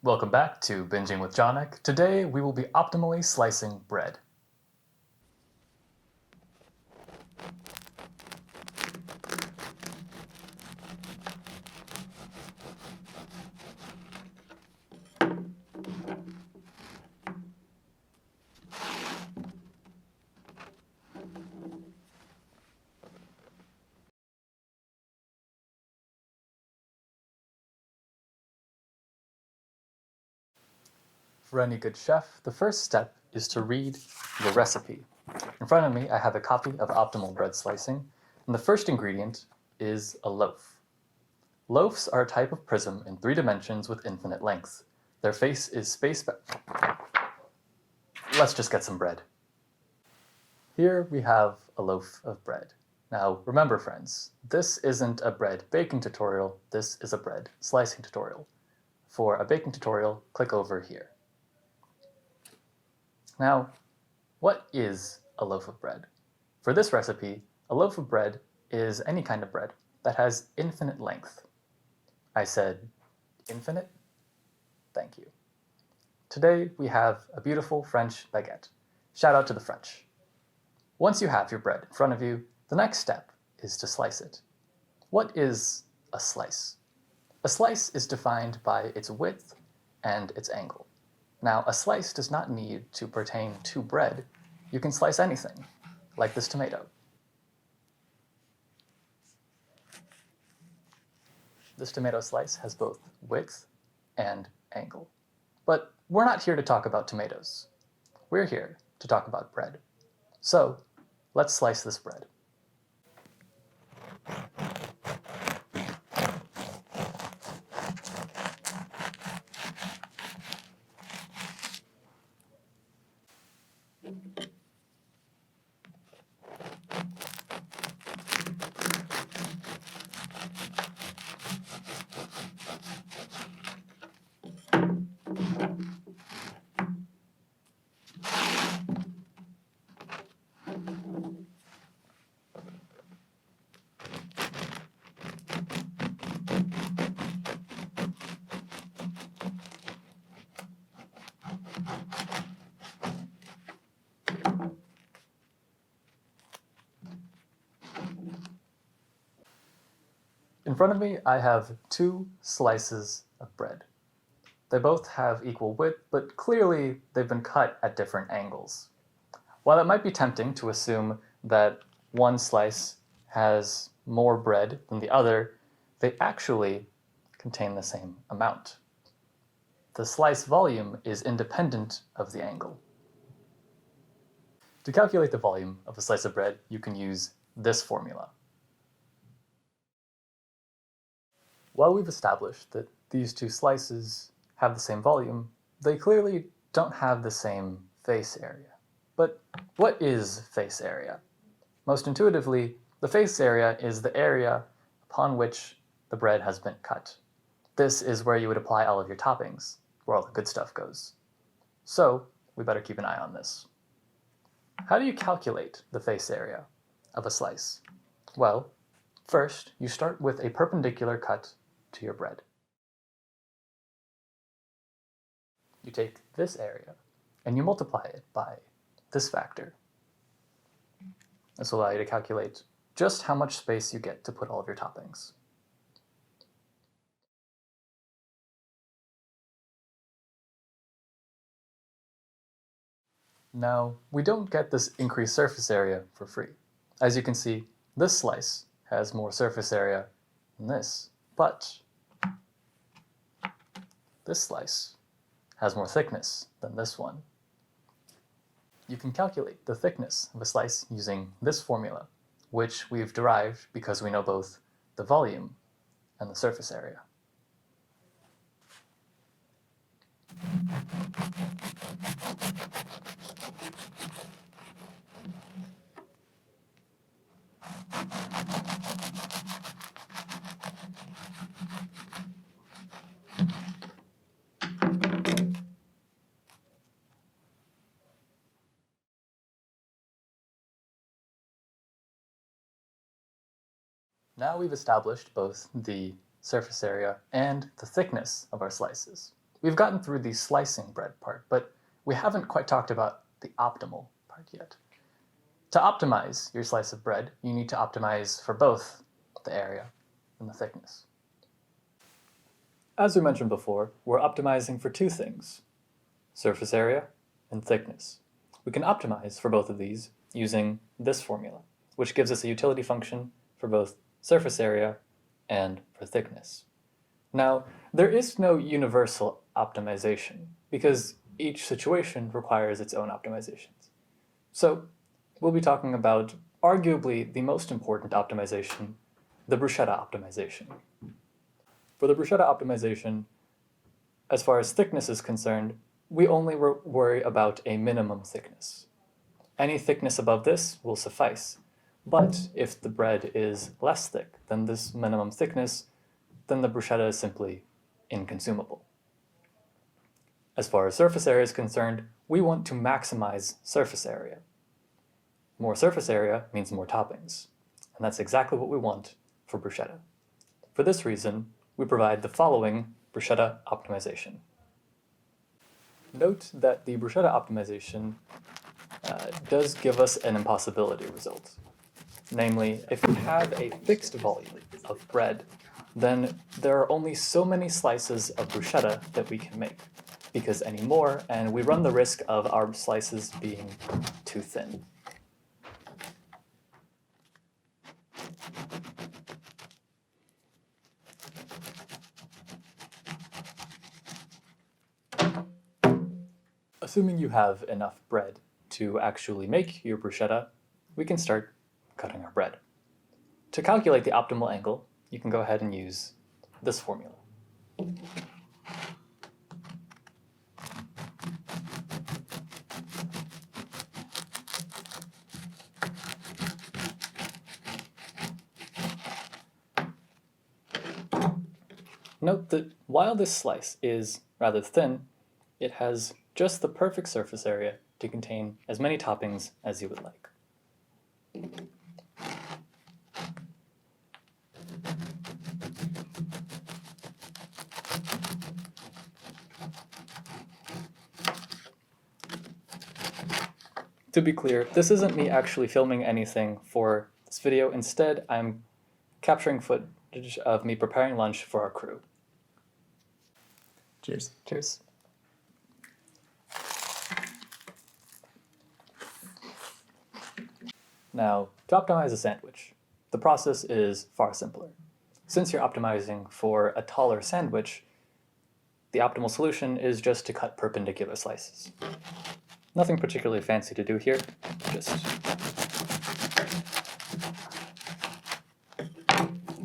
Welcome back to Binging with Jonik. Today we will be optimally slicing bread. For any good chef, the first step is to read the recipe. In front of me, I have a copy of Optimal Bread Slicing, and the first ingredient is a loaf. Loaves are a type of prism in 3 dimensions with infinite length. Their face is space-bound. Let's just get some bread. Here we have a loaf of bread. Now remember friends, this isn't a bread baking tutorial, this is a bread slicing tutorial. For a baking tutorial, click over here. Now, what is a loaf of bread? For this recipe, a loaf of bread is any kind of bread that has infinite length. I said infinite? Thank you. Today we have a beautiful French baguette. Shout out to the French. Once you have your bread in front of you, the next step is to slice it. What is a slice? A slice is defined by its width and its angle. Now, a slice does not need to pertain to bread. You can slice anything, like this tomato. This tomato slice has both width and angle. But we're not here to talk about tomatoes. We're here to talk about bread. So, let's slice this bread. In front of me, I have 2 slices of bread. They both have equal width, but clearly they've been cut at different angles. While it might be tempting to assume that one slice has more bread than the other, they actually contain the same amount. The slice volume is independent of the angle. To calculate the volume of a slice of bread, you can use this formula. While we've established that these 2 slices have the same volume, they clearly don't have the same face area. But what is face area? Most intuitively, the face area is the area upon which the bread has been cut. This is where you would apply all of your toppings, where all the good stuff goes. So, we better keep an eye on this. How do you calculate the face area of a slice? Well, first, you start with a perpendicular cut to your bread. You take this area and you multiply it by this factor. This will allow you to calculate just how much space you get to put all of your toppings. Now, we don't get this increased surface area for free. As you can see, this slice has more surface area than this, but this slice has more thickness than this one. You can calculate the thickness of a slice using this formula, which we've derived because we know both the volume and the surface area. Now we've established both the surface area and the thickness of our slices. we've gotten through the slicing bread part, but we haven't quite talked about the optimal part yet. To optimize your slice of bread, you need to optimize for both the area and the thickness. As we mentioned before, we're optimizing for two things: surface area and thickness. We can optimize for both of these using this formula, which gives us a utility function for both surface area and for thickness. Now, there is no universal optimization because each situation requires its own optimizations. So we'll be talking about arguably the most important optimization, the bruschetta optimization. For the bruschetta optimization, as far as thickness is concerned, we only worry about a minimum thickness. Any thickness above this will suffice, but if the bread is less thick than this minimum thickness, then the bruschetta is simply inconsumable. As far as surface area is concerned, we want to maximize surface area. More surface area means more toppings, and that's exactly what we want for bruschetta. For this reason, we provide the following bruschetta optimization. Note that the bruschetta optimization does give us an impossibility result. Namely, if we have a fixed volume of bread, then there are only so many slices of bruschetta that we can make, because any more, and we run the risk of our slices being too thin. Assuming you have enough bread to actually make your bruschetta, we can start cutting our bread. To calculate the optimal angle, you can go ahead and use this formula. Note that while this slice is rather thin, it has just the perfect surface area to contain as many toppings as you would like. To be clear, this isn't me actually filming anything for this video. Instead, I'm capturing footage of me preparing lunch for our crew. Cheers. Cheers. Now, to optimize a sandwich, the process is far simpler. Since you're optimizing for a taller sandwich, the optimal solution is just to cut perpendicular slices. Nothing particularly fancy to do here, just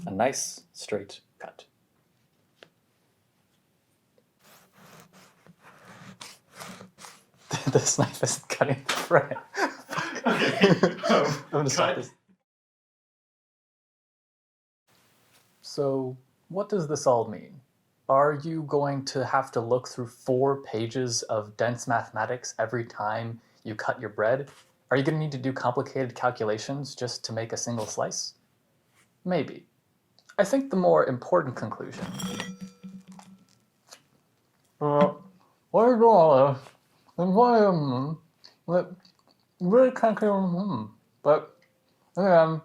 a nice straight cut. This knife isn't cutting the bread. Okay. I'm gonna stop this. So, what does this all mean? Are you going to have to look through 4 pages of dense mathematics every time you cut your bread? Are you going to need to do complicated calculations just to make a single slice? Maybe. I think the more important conclusion. What is all this? And why really can't get but again,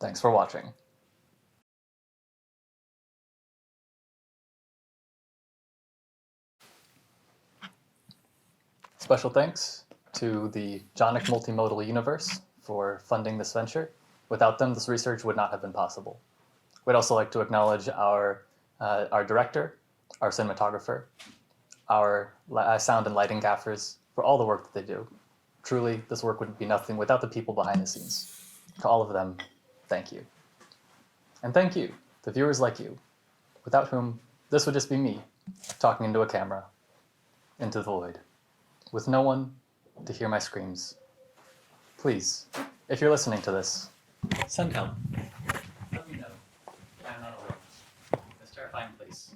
thanks for watching. Special thanks to the Jonik Multimodal Universe for funding this venture. Without them, this research would not have been possible. We'd also like to acknowledge our director, our cinematographer, our sound and lighting gaffers for all the work that they do. Truly, this work would be nothing without the people behind the scenes. To all of them, thank you. And thank you, the viewers like you, without whom this would just be me talking into a camera, into the void, with no one to hear my screams. Please, if you're listening to this, send help. Let me know I'm not alone. This terrifying place.